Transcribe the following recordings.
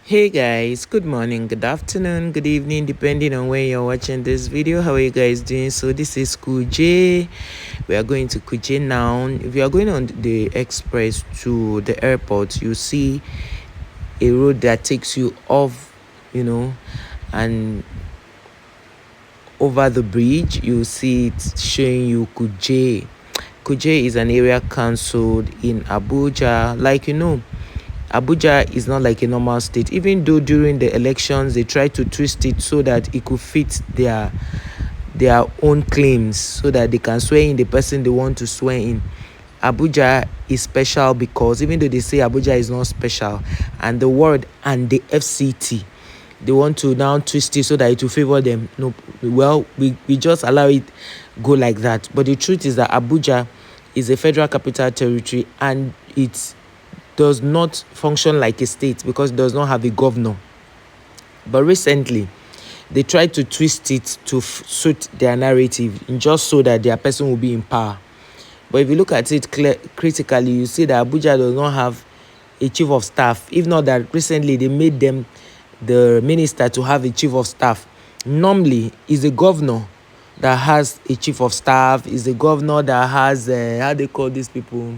Hey guys, good morning, good afternoon, good evening, depending on where you're watching this video. How are you guys doing? So this is Kuje. We are going to Kuje now. If you are going on the express to the airport, you see a road that takes you off, and over the bridge, you see it showing you Kuje. Kuje is an area council in Abuja. Abuja is not like a normal state. Even though during the elections they try to twist it so that it could fit their own claims, so that they can swear in the person they want to swear in. Abuja is special because even though they say Abuja is not special, and the word and the FCT, they want to now twist it so that it will favor them. No, well, we just allow it go like that. But the truth is that Abuja is a federal capital territory, and it does not function like a state because it does not have a governor. But recently, they tried to twist it to suit their narrative, just so that their person will be in power. But if you look at it critically, you see that Abuja does not have a chief of staff. If not that recently they made them the minister to have a chief of staff. Normally, is the governor that has a chief of staff, is the governor that has, how they call these people?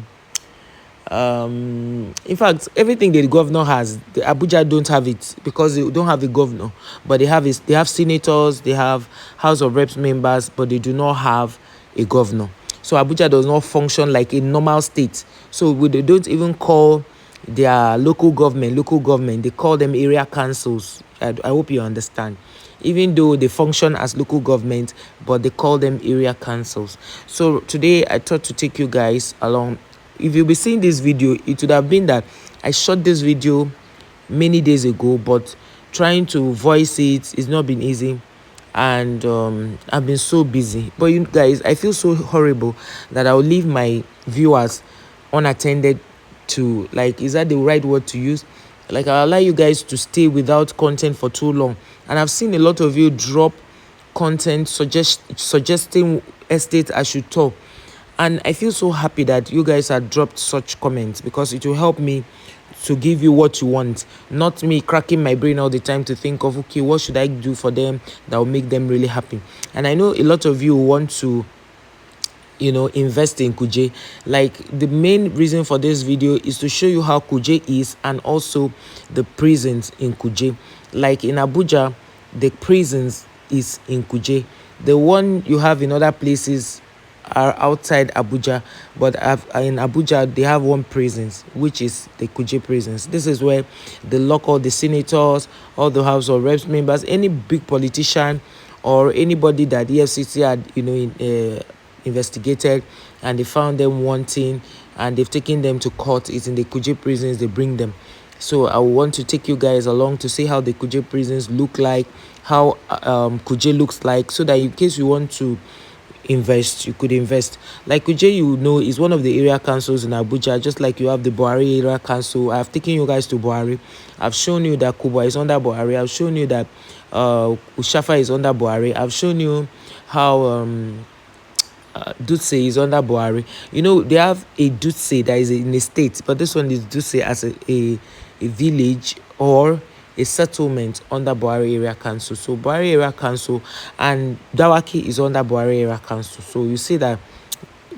In fact, everything the governor has, the Abuja don't have it because they don't have a governor. But they have senators, they have House of Reps members, but they do not have a governor. So Abuja does not function like a normal state. So they don't even call their local government. They call them area councils. I hope you understand. Even though they function as local government, but they call them area councils. So today I thought to take you guys along. If you'll be seeing this video, it would have been that I shot this video many days ago, but trying to voice it is not been easy, and I've been so busy. But you guys, I feel so horrible that I'll leave my viewers unattended to, like, is that the right word to use? Like, I'll allow you guys to stay without content for too long. And I've seen a lot of you drop content suggesting estate I should talk. And I feel so happy that you guys have dropped such comments, because it will help me to give you what you want, not me cracking my brain all the time to think of, okay, what should I do for them that will make them really happy. And I know a lot of you want to invest in Kuje. Like, the main reason for this video is to show you how Kuje is, and also the prisons in Kuje. Like in Abuja, the prisons is in Kuje. The one you have in other places are outside Abuja, but in Abuja they have one prisons, which is the Kuje prisons. This is where they lock all the senators, all the House of Reps members, any big politician or anybody that the EFCC had investigated, and they found them wanting, and they've taken them to court. It's in the Kuje prisons they bring them. So I want to take you guys along to see how the Kuje prisons look like, how Kuje looks like, so that in case you want to invest, you could invest. Like Kuje, is one of the area councils in Abuja, just like you have the Buhari area council. I've taken you guys to Buhari. I've shown you that Kubwa is under Buhari. I've shown you that Ushafa is under Buhari. I've shown you how Dutse is under Buhari. They have a Dutse that is in a state, but this one is Dutse as a village or a settlement under Buhari area council. So Buhari area council and Dawaki is under Buhari area council. So you see that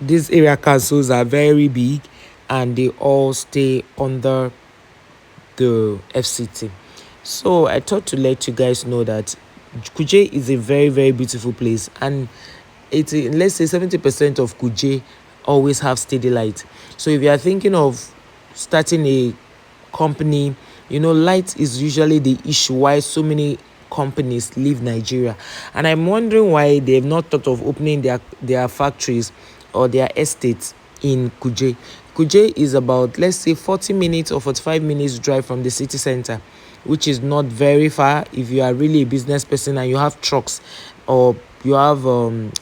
these area councils are very big, and they all stay under the FCT. So I thought to let you guys know that Kuje is a very, very beautiful place, and let's say 70% of Kuje always have steady light. So if you are thinking of starting a company, light is usually the issue why so many companies leave Nigeria. And I'm wondering why they have not thought of opening their factories or their estates in Kuje. Kuje is about, let's say, 40 minutes or 45 minutes drive from the city center, which is not very far if you are really a business person and you have trucks, or you have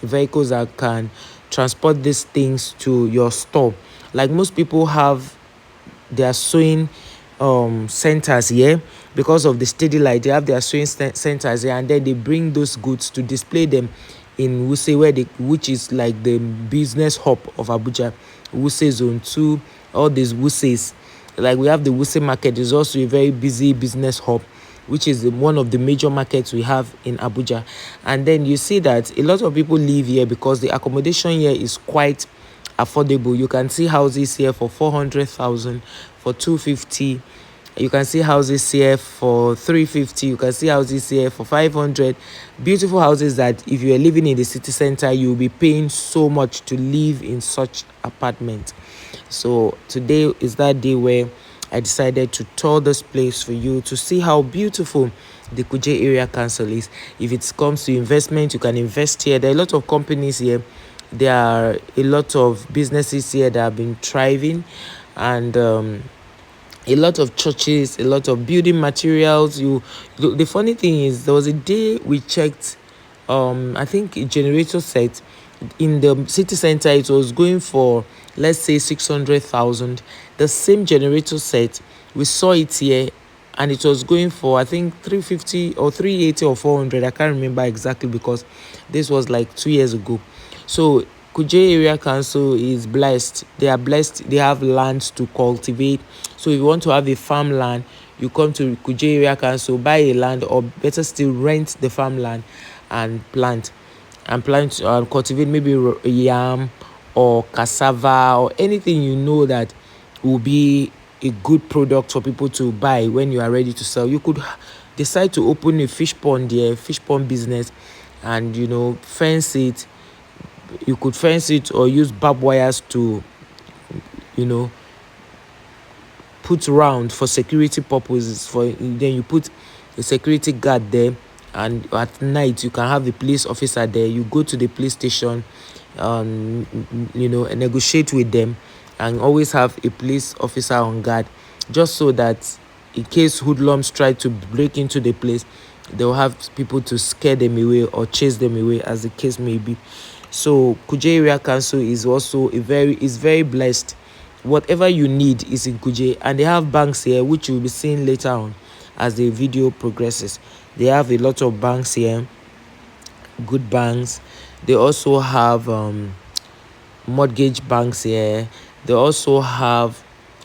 vehicles that can transport these things to your store. Like most people have their sewing centers here, because of the steady light. They have their sewing centers here, and then they bring those goods to display them in Wuse, which is like the business hub of Abuja. Wuse Zone 2, all these Wuses Like we have the Wuse market, is also a very busy business hub, which is one of the major markets we have in Abuja. And then you see that a lot of people live here because the accommodation here is quite affordable. You can see houses here for 400,000, for 250. You can see houses here for 350. You can see houses here for 500. Beautiful houses that if you are living in the city center, you'll be paying so much to live in such apartment. So today is that day where I decided to tour this place for you to see how beautiful the Kuje area council is. If it comes to investment, you can invest here. There are a lot of companies here. There are a lot of businesses here that have been thriving, and a lot of churches, a lot of building materials. The funny thing is, there was a day we checked, I think a generator set in the city center. It was going for, let's say, 600,000. The same generator set, we saw it here, and it was going for, I think, 350 or 380 or 400. I can't remember exactly because this was like 2 years ago. So Kuje area council is blessed. They are blessed. They have lands to cultivate. So if you want to have a farmland, you come to Kuje area council, buy a land, or better still, rent the farmland and plant cultivate maybe yam or cassava or anything you know that will be a good product for people to buy when you are ready to sell. You could decide to open a fish pond there, fish pond business, and fence it. You could fence it or use barbed wires to put round for security purposes. Then you put a security guard there, and at night you can have the police officer there. You go to the police station, and negotiate with them, and always have a police officer on guard, just so that in case hoodlums try to break into the place, they'll have people to scare them away or chase them away, as the case may be. So Kuje area council is also very blessed. Whatever you need is in Kuje, and they have banks here, which you'll be seeing later on as the video progresses. They have a lot of banks here, good banks. They also have mortgage banks here. They also have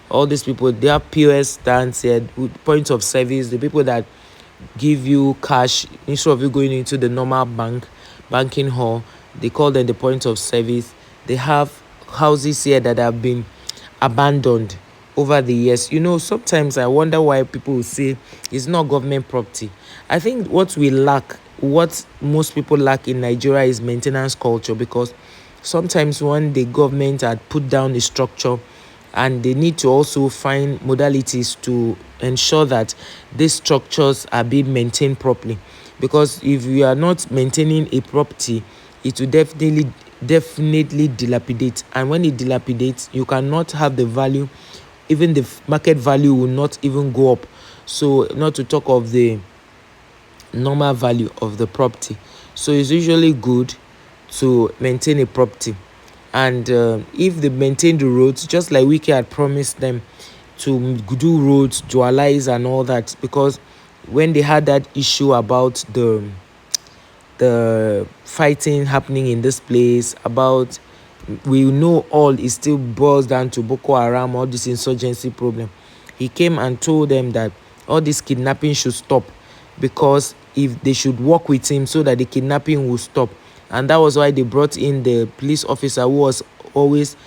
all these people. They have POS stands here, points of service, the people that give you cash instead of you going into the normal banking hall. They call them the point of service. They have houses here that have been abandoned over the years. Sometimes I wonder why people will say it's not government property. I think what most people lack in Nigeria is maintenance culture, because sometimes when the government had put down a structure, and they need to also find modalities to ensure that these structures are being maintained properly. Because if you are not maintaining a property, it will definitely dilapidate, and when it dilapidates, you cannot have the value. Even the market value will not even go up, so not to talk of the normal value of the property. So it's usually good to maintain a property, and if they maintain the roads, just like Wiki had promised them to do roads, dualize and all that, because when they had that issue about the fighting happening in this place, about, we know all it still boils down to Boko Haram, all this insurgency problem. He came and told them that all this kidnapping should stop, because if they should work with him so that the kidnapping will stop. And that was why they brought in the police officer who was always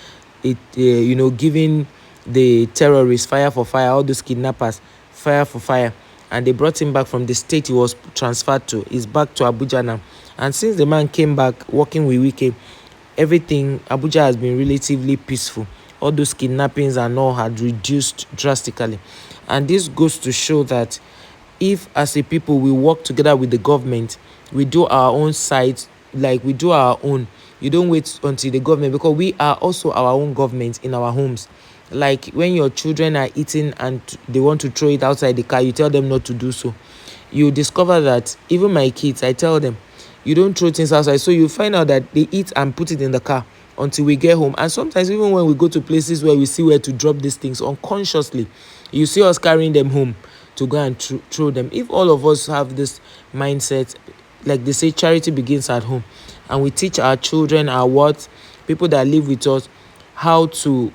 giving the terrorists fire for fire, all those kidnappers fire for fire. And they brought him back from the state he was transferred to. He's back to Abuja now. And since the man came back working with Wike, Abuja has been relatively peaceful. All those kidnappings and all had reduced drastically. And this goes to show that if, as a people, we work together with the government, we do our own side, like we do our own. You don't wait until the government, because we are also our own government in our homes. Like when your children are eating and they want to throw it outside the car, you tell them not to do so. You discover that even my kids, I tell them, you don't throw things outside. So you find out that they eat and put it in the car until we get home. And sometimes even when we go to places where we see where to drop these things, unconsciously, you see us carrying them home to go and throw them. If all of us have this mindset, like they say, charity begins at home, and we teach our children, people that live with us, how to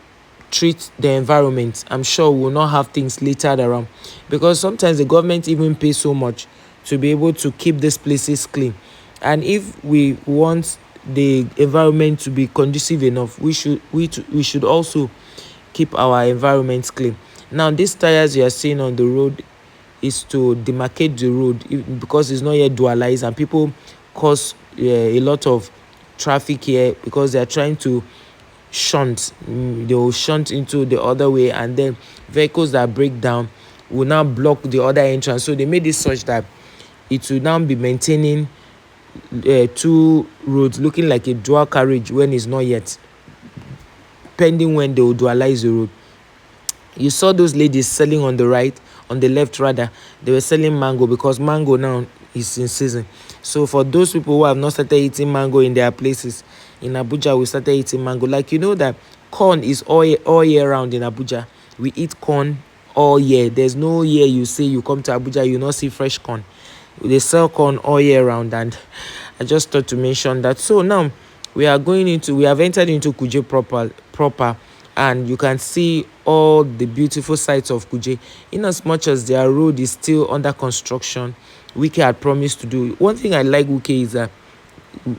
treat the environment, I'm sure we'll not have things littered around, because sometimes the government even pays so much to be able to keep these places clean. And if we want the environment to be conducive enough, we should also keep our environment clean. Now, these tires you are seeing on the road is to demarcate the road, because it's not yet dualized, and people cause a lot of traffic here because they are trying to shunt. They will shunt into the other way, and then vehicles that break down will now block the other entrance. So they made it such that it will now be maintaining two roads looking like a dual carriage when it's not yet, pending when they will dualize the road. You saw those ladies selling on the right, on the left rather. They were selling mango, because mango now is in season. So for those people who have not started eating mango in their places, in Abuja we started eating mango. Like, you know that corn is all year round in Abuja. We eat corn all year. There's no year you say you come to Abuja you not see fresh corn. They sell corn all year round, and I just thought to mention that. So now we have entered into Kuje proper, and you can see all the beautiful sights of Kuje. In as much as their road is still under construction, Wike had promised to do. One thing I like Wike is that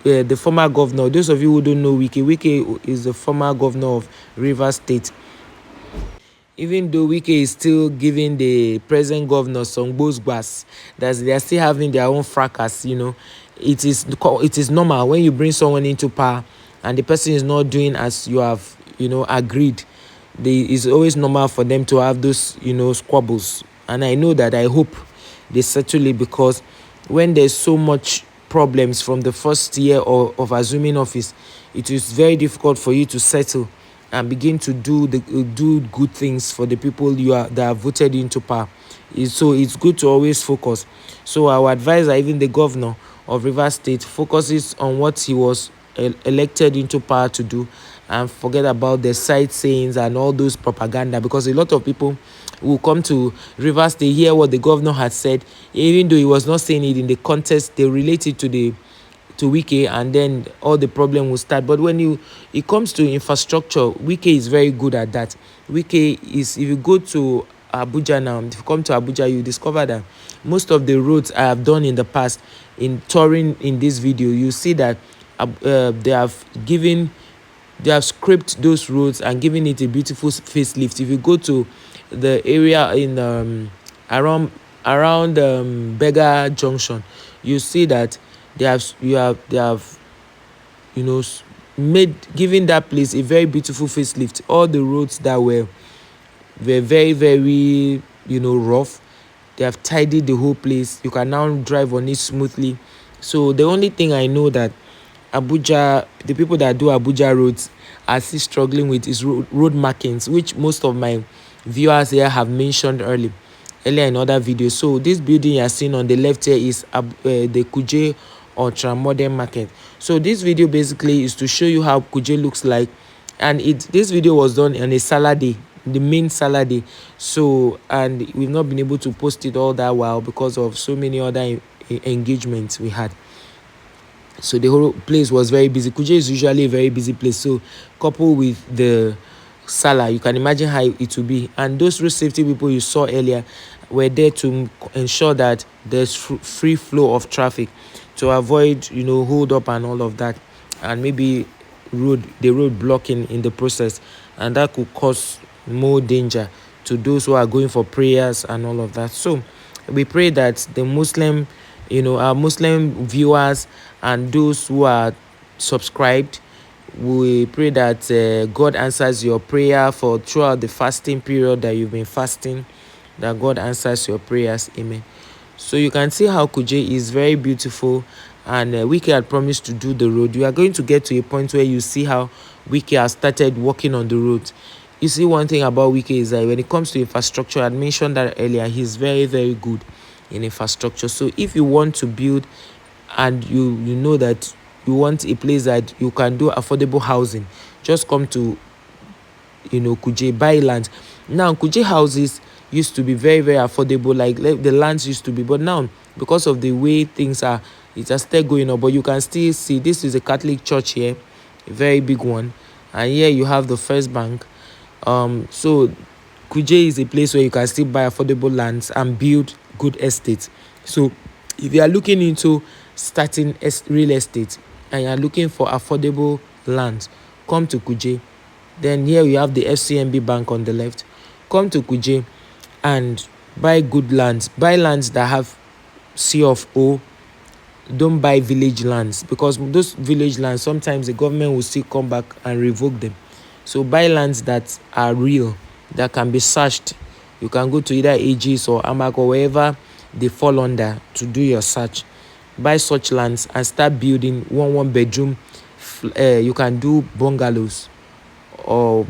the former governor, those of you who don't know Wike is the former governor of Rivers State. Even though Wike is still giving the present governor some gbas, that they are still having their own fracas, it is normal when you bring someone into power and the person is not doing as you have, agreed. It's always normal for them to have those, squabbles. And I know that, I hope they settle it, because when there's so much problems from the first year of assuming office, it is very difficult for you to settle and begin to do good things for the people that have voted into power. So it's good to always focus. So our advisor, even the governor of Rivers State, focuses on what he was elected into power to do, and forget about the sightseeings and all those propaganda, because a lot of people will come to Rivers, they hear what the governor had said, even though he was not saying it in the context, they relate it to Wike, and then all the problem will start. But when it comes to infrastructure, Wike is very good at that. Wike is, if you go to Abuja now, if you come to Abuja, you discover that most of the roads I have done in the past, in touring in this video, you see that they have scraped those roads and given it a beautiful facelift. If you go to the area in around Bega Junction, you see that they have giving that place a very beautiful facelift. All the roads that were very, very rough, they have tidied the whole place. You can now drive on it smoothly. So the only thing I know that Abuja, the people that do Abuja roads are still struggling with is road markings, which most of my viewers here have mentioned earlier in other videos. So this building you are seeing on the left here is the Kuje Ultra Modern Market. So this video basically is to show you how Kuje looks like, and this video was done on a Saturday, the main Saturday. So, and we've not been able to post it all that while because of so many other engagements we had. So the whole place was very busy. Kuje is usually a very busy place, so coupled with the Salah, you can imagine how it will be. And those road safety people you saw earlier were there to ensure that there's free flow of traffic, to avoid hold up and all of that, and maybe the road blocking in the process, and that could cause more danger to those who are going for prayers and all of that. So we pray that the Muslim, our Muslim viewers and those who are subscribed, we pray that God answers your prayer for throughout the fasting period that you've been fasting, that God answers your prayers. Amen. So you can see how Kuje is very beautiful, and Wike had promised to do the road. You are going to get to a point where you see how Wike has started working on the road. You see, one thing about Wike is that when it comes to infrastructure, I mentioned that earlier, he's very, very good in infrastructure. So if you want to build, and you know that you want a place that you can do affordable housing, just come to Kuje, buy land. Now Kuje houses used to be very, very affordable, like the lands used to be, but now because of the way things are, it has started going up. But you can still see this is a Catholic church here, a very big one, and here you have the First Bank. So Kuje is a place where you can still buy affordable lands and build good estates. So if you are looking into starting real estate and you are looking for affordable lands, come to Kuje. Then here we have the FCMB bank on the left. Come to Kuje and buy good lands. Buy lands that have C of O. Don't buy village lands, because those village lands sometimes the government will still come back and revoke them. So buy lands that are real, that can be searched. You can go to either AGs or AMAC or wherever they fall under to do your search. Buy such lands and start building one bedroom. You can do bungalows or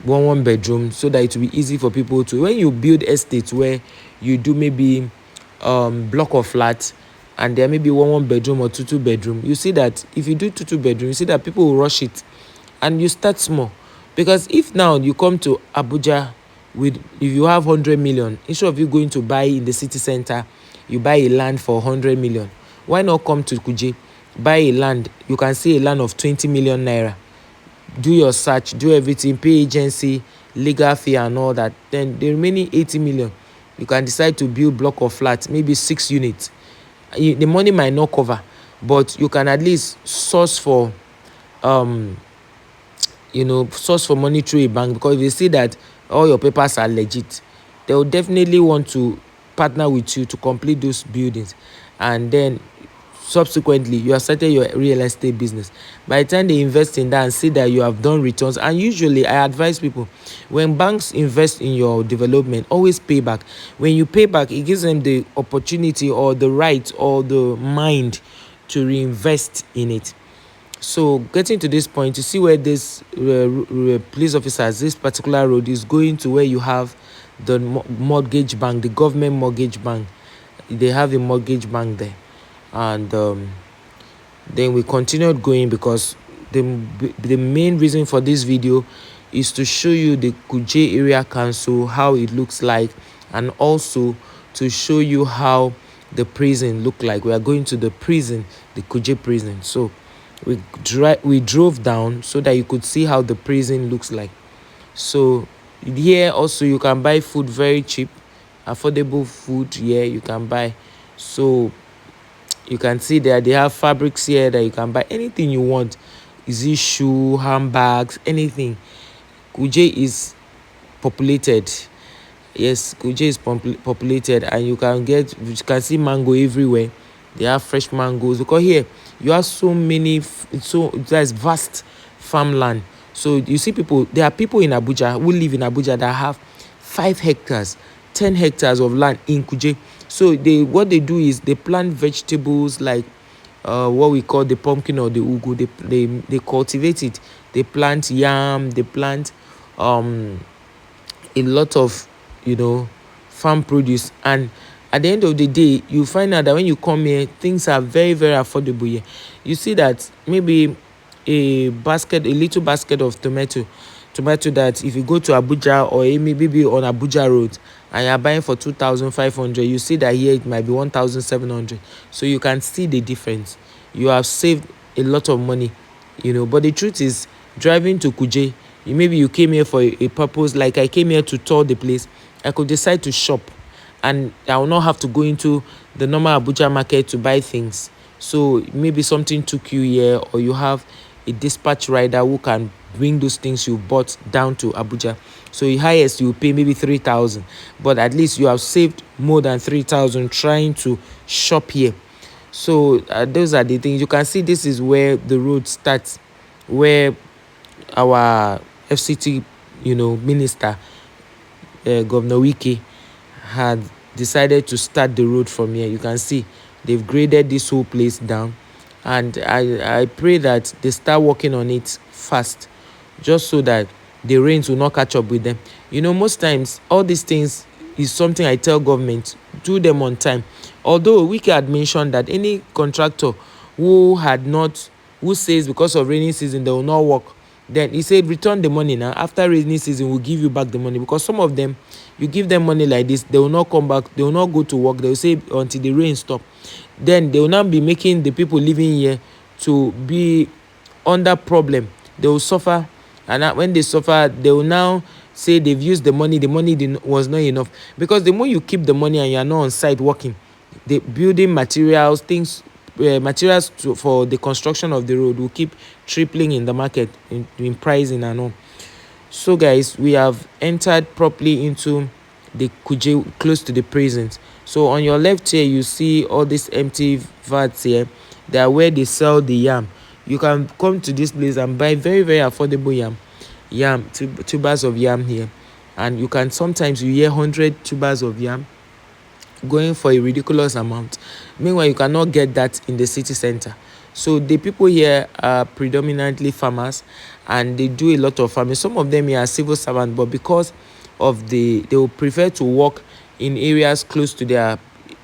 one bedroom, so that it will be easy for people to, when you build estates where you do maybe block of flats and there may be one bedroom or two bedroom, you see that if you do two bedroom, you see that people will rush it and you start small. Because if now you come to Abuja with, if you have 100 million, instead of you going to buy in the city center, you buy a land for 100 million. Why not come to Kuje, buy a land? You can see a land of 20 million naira. Do your search, do everything, pay agency, legal fee and all that. Then the remaining 80 million, you can decide to build block of flats, maybe 6 units. The money might not cover, but you can at least source for source for money through a bank, because if you see that all your papers are legit, they will definitely want to partner with you to complete those buildings. And then subsequently you have started your real estate business. By the time they invest in that and see that you have done returns, and usually I advise people, when banks invest in your development, always pay back. When you pay back, it gives them the opportunity or the right or the mind to reinvest in it. So getting to this point, you see where this police officers, this particular road is going to, where you have the mortgage bank, the government mortgage bank. They have a mortgage bank there. And then we continued going, because the main reason for this video is to show you the Kuje area council, how it looks like, and also to show you how the prison look like. We are going to the prison, the Kuje prison. So we drove down so that you could see how the prison looks like. So here also you can buy food very cheap, affordable food here you can buy. So you can see that they have fabrics here that you can buy anything you want. Is it shoe, handbags, anything. Kuje is populated. Yes, Kuje is populated, and you can see mango everywhere. They have fresh mangoes, because here you have so many, there's vast farmland. So you see people, there are people in Abuja who live in Abuja that have 5 hectares, 10 hectares of land in Kuje. So what they do is they plant vegetables like what we call the pumpkin or the ugu. They cultivate it. They plant yam. They plant a lot of farm produce. And at the end of the day, you find out that when you come here, things are very, very affordable here. You see that maybe a little basket of tomato that if you go to Abuja or maybe on Abuja Road and you're buying for 2,500, you see that here it might be 1,700. So you can see the difference. You have saved a lot of money, But the truth is, driving to Kuje, maybe you came here for a purpose. Like I came here to tour the place. I could decide to shop, and I will not have to go into the normal Abuja market to buy things. So maybe something took you here, or you have a dispatch rider who can bring those things you bought down to Abuja. So the highest you pay maybe 3,000, but at least you have saved more than 3,000 trying to shop here. So those are the things. You can see this is where the road starts, where our FCT, minister, Governor Wike, had decided to start the road from here. You can see they've graded this whole place down, and I pray that they start working on it fast, just so that the rains will not catch up with them. Most times all these things is something I tell government, do them on time. Although Wike had mentioned that any contractor who says because of rainy season they will not work, then he said return the money now. After rainy season, we'll give you back the money, because some of them, you give them money like this, they will not come back, they will not go to work, they will say until the rain stop. Then they will not be making the people living here to be under problem. They will suffer And when they suffer, they will now say they've used the money was not enough, because the more you keep the money and you are not on site working, the building materials, things, materials for the construction of the road will keep tripling in the market, in pricing and all. So guys, we have entered properly into the Kuje, close to the prisons. So on your left here, you see all these empty vats here. They are where they sell the yam. You can come to this place and buy very, very affordable yam, tubers of yam here. And you can, sometimes you hear 100 tubers of yam going for a ridiculous amount. Meanwhile, you cannot get that in the city center. So the people here are predominantly farmers, and they do a lot of farming. Some of them here are civil servants, but because of they will prefer to work in areas close to their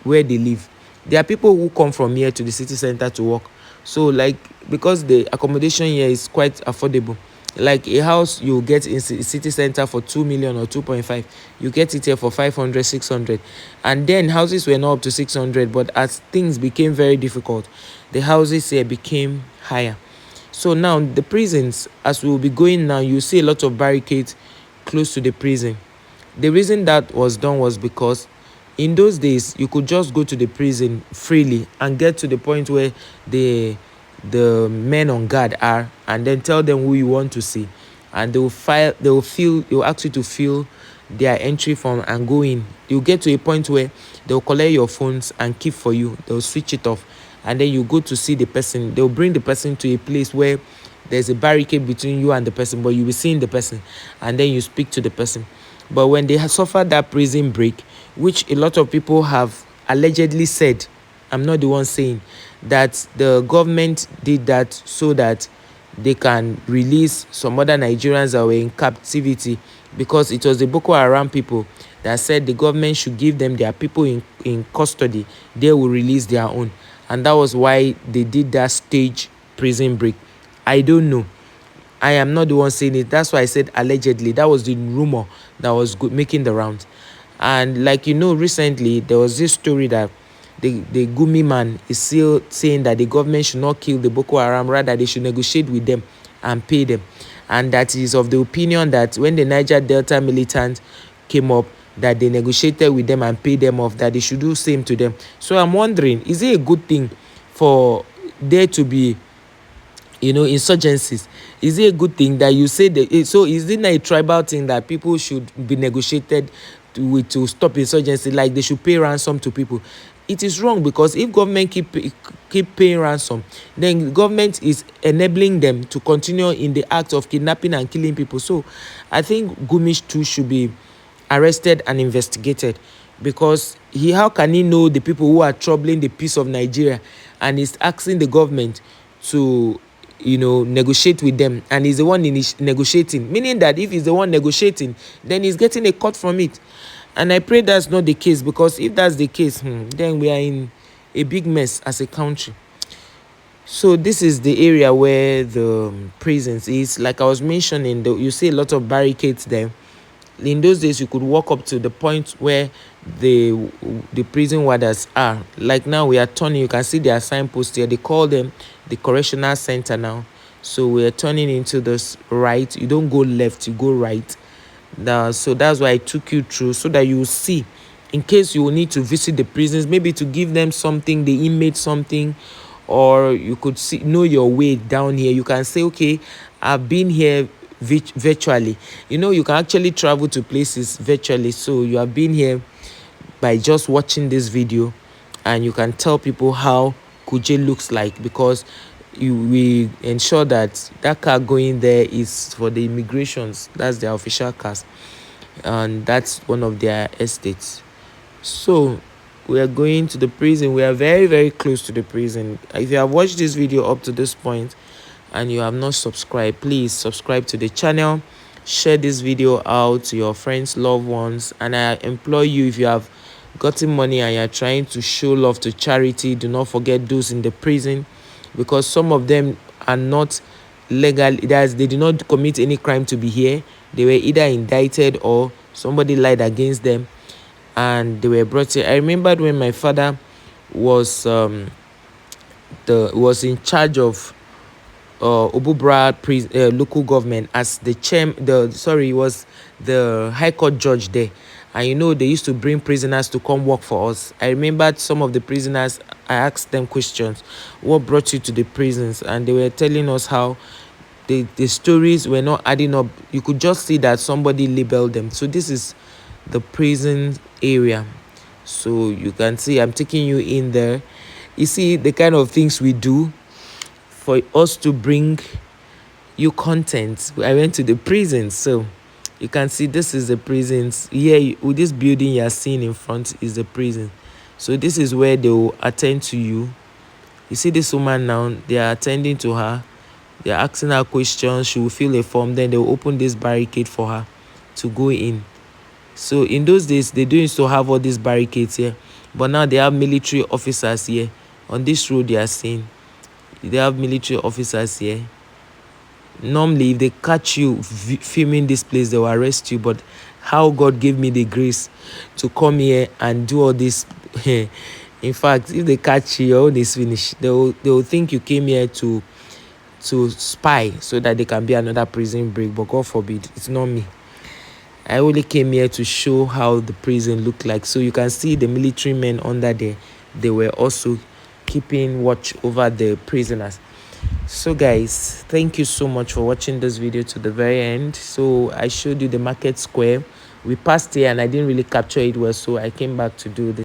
where they live. There are people who come from here to the city center to work. So like, because the accommodation here is quite affordable, like a house you get in city center for 2 million or 2.5, you get it here for 500, 600. And then houses were not up to 600, but as things became very difficult, the houses here became higher. So now the prisons, as we will be going now, you see a lot of barricades close to the prison. The reason that was done was because in those days you could just go to the prison freely and get to the point where the men on guard are, and then tell them who you want to see, and they will ask you to fill their entry form and go in. You'll get to a point where they'll collect your phones and keep for you. They'll switch it off, and then you go to see the person. They'll bring the person to a place where there's a barricade between you and the person, but you'll be seeing the person, and then you speak to the person. But when they have suffered that prison break, which a lot of people have allegedly said, I'm not the one saying, that the government did that so that they can release some other Nigerians that were in captivity, because it was the Boko Haram people that said the government should give them their people in custody. They will release their own. And that was why they did that stage prison break. I don't know. I am not the one saying it. That's why I said allegedly. That was the rumor that was making the rounds. And like recently there was this story that the Gumi man is still saying that the government should not kill the Boko Haram, rather they should negotiate with them and pay them. And that is of the opinion that when the Niger Delta militants came up, that they negotiated with them and paid them off, that they should do same to them. So I'm wondering, is it a good thing for there to be insurgencies? Is it a good thing that you say that? So is it not a tribal thing that people should be negotiated to stop insurgency, like they should pay ransom to people? It is wrong, because if government keep paying ransom, then government is enabling them to continue in the act of kidnapping and killing people. So I think Gumish too should be arrested and investigated, because how can he know the people who are troubling the peace of Nigeria, and is asking the government to negotiate with them, and he's the one negotiating, meaning that if he's the one negotiating, then he's getting a cut from it. And I pray that's not the case, because if that's the case, then we are in a big mess as a country. So this is the area where the prisons is. Like I was mentioning, you see a lot of barricades there. In those days, you could walk up to the point where the prison warders are. Like now we are turning, you can see their signpost here. They call them the correctional center now. So we are turning into this right. You don't go left, you go right. So that's why I took you through, so that you will see, in case you will need to visit the prisons, maybe to give them something, the inmate something, or you could know your way down here. You can say, okay, I've been here virtually. You can actually travel to places virtually. So you have been here by just watching this video, and you can tell people how Kuje looks like, because we ensure that car going there is for the immigrations. That's their official cars, and that's one of their estates. So we are going to the prison. We are very, very close to the prison. If you have watched this video up to this point and you have not subscribed, please subscribe to the channel, share this video out to your friends, loved ones, and I implore you, if you have gotten money and you're trying to show love to charity, do not forget those in the prison, because some of them are not legal. They did not commit any crime to be here. They were either indicted or somebody lied against them and they were brought here. I remembered when my father was in charge of Obubra local government as the it was the High Court judge there. And you know, they used to bring prisoners to come work for us. I remembered some of the prisoners. I asked them questions. What brought you to the prisons? And they were telling us how the stories were not adding up. You could just see that somebody labeled them. So this is the prison area. So you can see I'm taking you in there. You see the kind of things we do for us to bring you content. I went to the prisons, so you can see this is the prisons here. With this building you are seeing in front is the prison. So this is where they will attend to you. You see this woman now, they are attending to her. They are asking her questions. She will fill a form, then they will open this barricade for her to go in. So in those days they don't used to have all these barricades here, but now they have military officers here. On this road you are seeing, they have military officers here. Normally if they catch you filming this place, they will arrest you, but how God gave me the grace to come here and do all this. In fact, if they catch you, your own is finished. They will think you came here to spy so that they can be another prison break, but God forbid, it's not me. I only came here to show how the prison looked like. So you can see the military men under there. They were also keeping watch over the prisoners. So guys, thank you so much for watching this video to the very end. So I showed you the market square. We passed here and I didn't really capture it well, so I came back to do this.